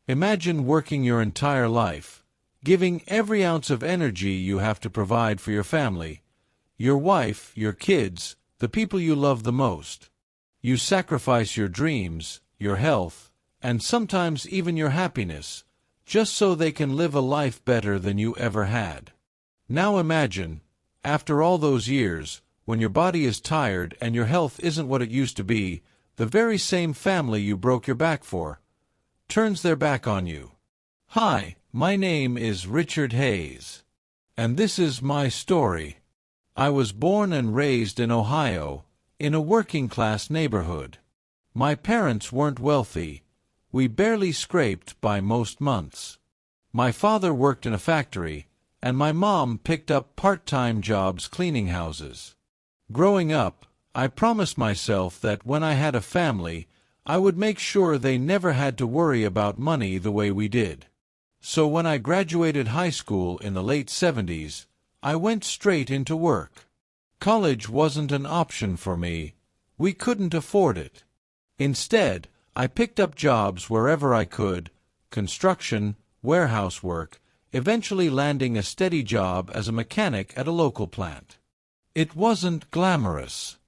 Imagine working your entire life, giving every ounce of energy you have to provide for your family, your wife, your kids, the people you love the most. You sacrifice your dreams, your health, and sometimes even your happiness, just so they can live a life better than you ever had. Now imagine, after all those years, when your body is tired and your health isn't what it used to be, the very same family you broke your back for turns their back on you. Hi, my name is Richard Hayes, and this is my story. I was born and raised in Ohio, in a working-class neighborhood. My parents weren't wealthy. We barely scraped by most months. My father worked in a factory, and my mom picked up part-time jobs cleaning houses. Growing up, I promised myself that when I had a family, I would make sure they never had to worry about money the way we did. So when I graduated high school in the late 70s, I went straight into work. College wasn't an option for me. We couldn't afford it. Instead, I picked up jobs wherever I could, construction, warehouse work, eventually landing a steady job as a mechanic at a local plant. It wasn't glamorous.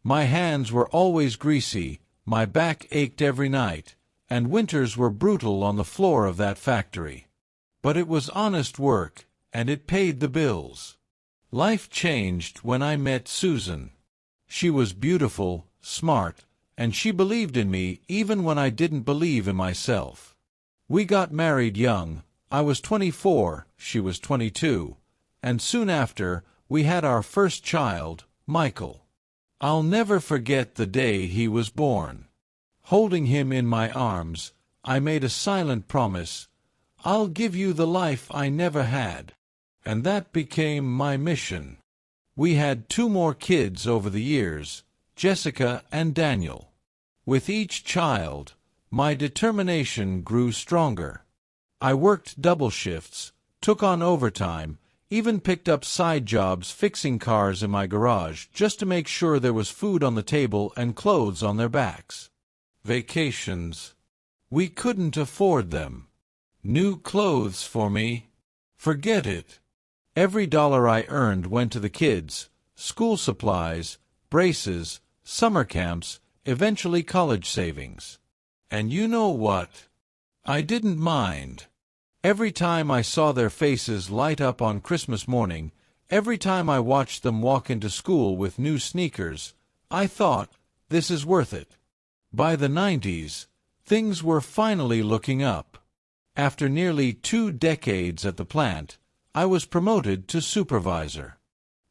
My hands were always greasy, my back ached every night, and winters were brutal on the floor of that factory. But it was honest work, and it paid the bills. Life changed when I met Susan. She was beautiful, smart, and she believed in me even when I didn't believe in myself. We got married young. I was 24, she was 22, and soon after, we had our first child, Michael. I'll never forget the day he was born. Holding him in my arms, I made a silent promise, I'll give you the life I never had. And that became my mission. We had 2 more kids over the years, Jessica and Daniel. With each child, my determination grew stronger. I worked double shifts, took on overtime, even picked up side jobs fixing cars in my garage just to make sure there was food on the table and clothes on their backs. Vacations. We couldn't afford them. New clothes for me? Forget it. Every dollar I earned went to the kids, school supplies, braces, summer camps, eventually college savings. And you know what? I didn't mind. Every time I saw their faces light up on Christmas morning, every time I watched them walk into school with new sneakers, I thought, this is worth it. By the 90s, things were finally looking up. After nearly 2 decades at the plant, I was promoted to supervisor.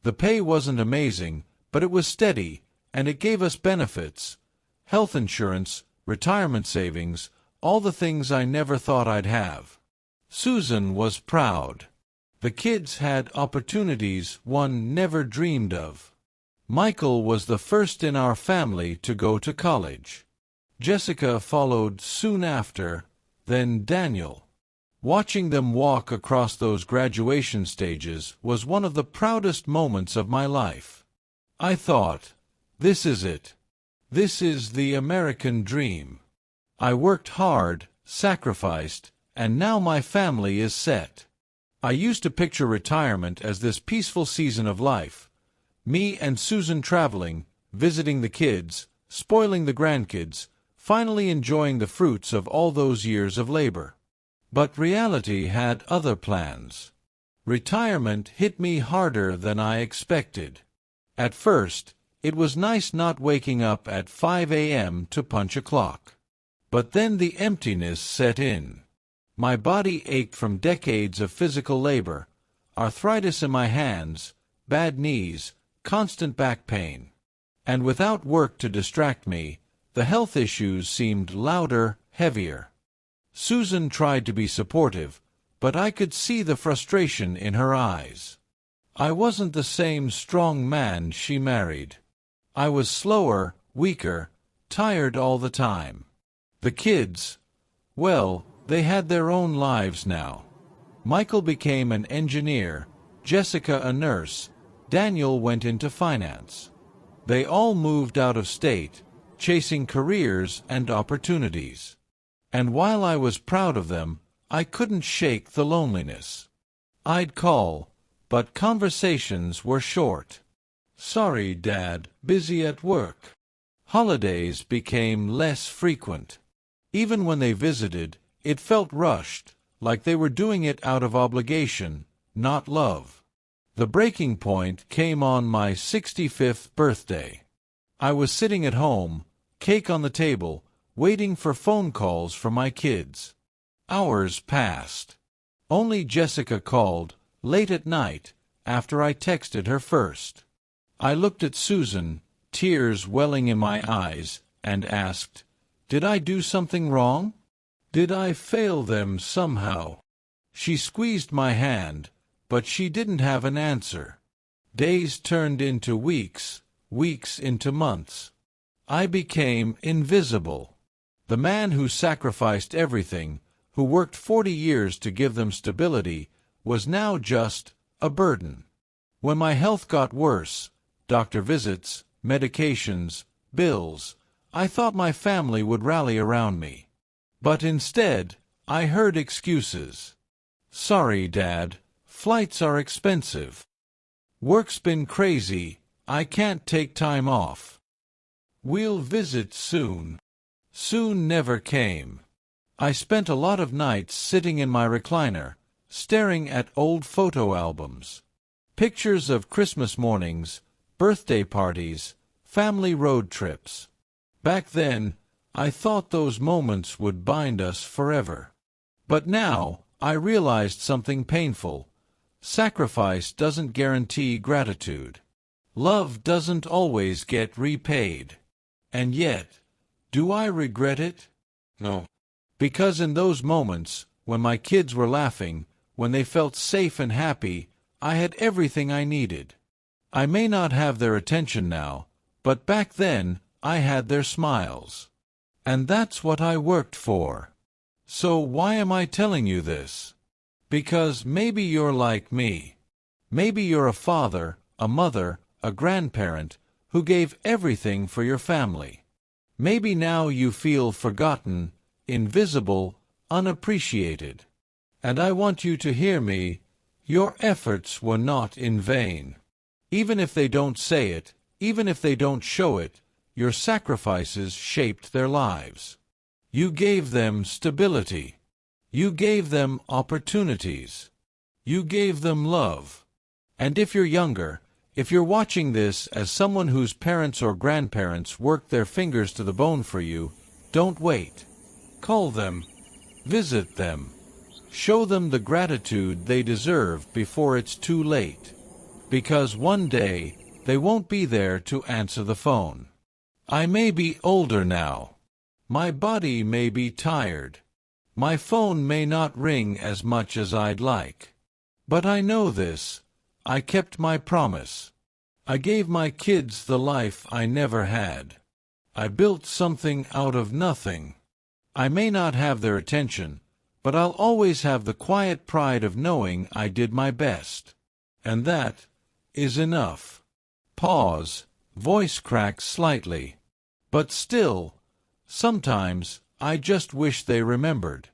The pay wasn't amazing, but it was steady, and it gave us benefits, health insurance, retirement savings, all the things I never thought I'd have. Susan was proud. The kids had opportunities one never dreamed of. Michael was the first in our family to go to college. Jessica followed soon after, then Daniel. Watching them walk across those graduation stages was one of the proudest moments of my life. I thought, this is it. This is the American dream. I worked hard, sacrificed, and now my family is set. I used to picture retirement as this peaceful season of life. Me and Susan traveling, visiting the kids, spoiling the grandkids, finally enjoying the fruits of all those years of labor. But reality had other plans. Retirement hit me harder than I expected. At first, it was nice not waking up at 5 a.m. to punch a clock. But then the emptiness set in. My body ached from decades of physical labor, arthritis in my hands, bad knees, constant back pain. And without work to distract me, the health issues seemed louder, heavier. Susan tried to be supportive, but I could see the frustration in her eyes. I wasn't the same strong man she married. I was slower, weaker, tired all the time. The kids, well, they had their own lives now. Michael became an engineer, Jessica a nurse, Daniel went into finance. They all moved out of state, chasing careers and opportunities. And while I was proud of them, I couldn't shake the loneliness. I'd call, but conversations were short. "Sorry, Dad, busy at work." Holidays became less frequent. Even when they visited, it felt rushed, like they were doing it out of obligation, not love. The breaking point came on my 65th birthday. I was sitting at home, cake on the table, waiting for phone calls from my kids. Hours passed. Only Jessica called, late at night, after I texted her first. I looked at Susan, tears welling in my eyes, and asked, "Did I do something wrong? Did I fail them somehow?" She squeezed my hand, but she didn't have an answer. Days turned into weeks, weeks into months. I became invisible. The man who sacrificed everything, who worked 40 years to give them stability, was now just a burden. When my health got worse, doctor visits, medications, bills, I thought my family would rally around me. But instead, I heard excuses. "Sorry, Dad, flights are expensive. Work's been crazy, I can't take time off. We'll visit soon." Soon never came. I spent a lot of nights sitting in my recliner, staring at old photo albums. Pictures of Christmas mornings, birthday parties, family road trips. Back then, I thought those moments would bind us forever. But now, I realized something painful. Sacrifice doesn't guarantee gratitude. Love doesn't always get repaid. And yet, do I regret it? No. Because in those moments, when my kids were laughing, when they felt safe and happy, I had everything I needed. I may not have their attention now, but back then, I had their smiles. And that's what I worked for. So why am I telling you this? Because maybe you're like me. Maybe you're a father, a mother, a grandparent, who gave everything for your family. Maybe now you feel forgotten, invisible, unappreciated. And I want you to hear me. Your efforts were not in vain. Even if they don't say it, even if they don't show it, your sacrifices shaped their lives. You gave them stability. You gave them opportunities. You gave them love. And if you're younger, if you're watching this as someone whose parents or grandparents worked their fingers to the bone for you, don't wait. Call them. Visit them. Show them the gratitude they deserve before it's too late. Because one day, they won't be there to answer the phone. I may be older now. My body may be tired. My phone may not ring as much as I'd like. But I know this. I kept my promise. I gave my kids the life I never had. I built something out of nothing. I may not have their attention, but I'll always have the quiet pride of knowing I did my best. And that is enough. Pause. Voice cracks slightly. But still, sometimes I just wish they remembered.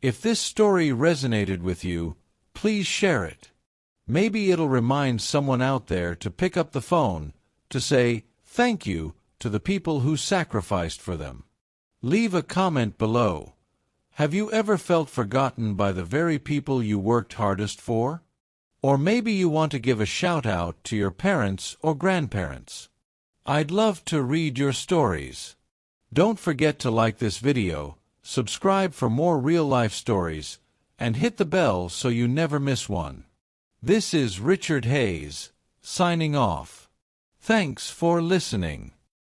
If this story resonated with you, please share it. Maybe it'll remind someone out there to pick up the phone, to say thank you to the people who sacrificed for them. Leave a comment below. Have you ever felt forgotten by the very people you worked hardest for? Or maybe you want to give a shout-out to your parents or grandparents. I'd love to read your stories. Don't forget to like this video, subscribe for more real-life stories, and hit the bell so you never miss one. This is Richard Hayes, signing off. Thanks for listening.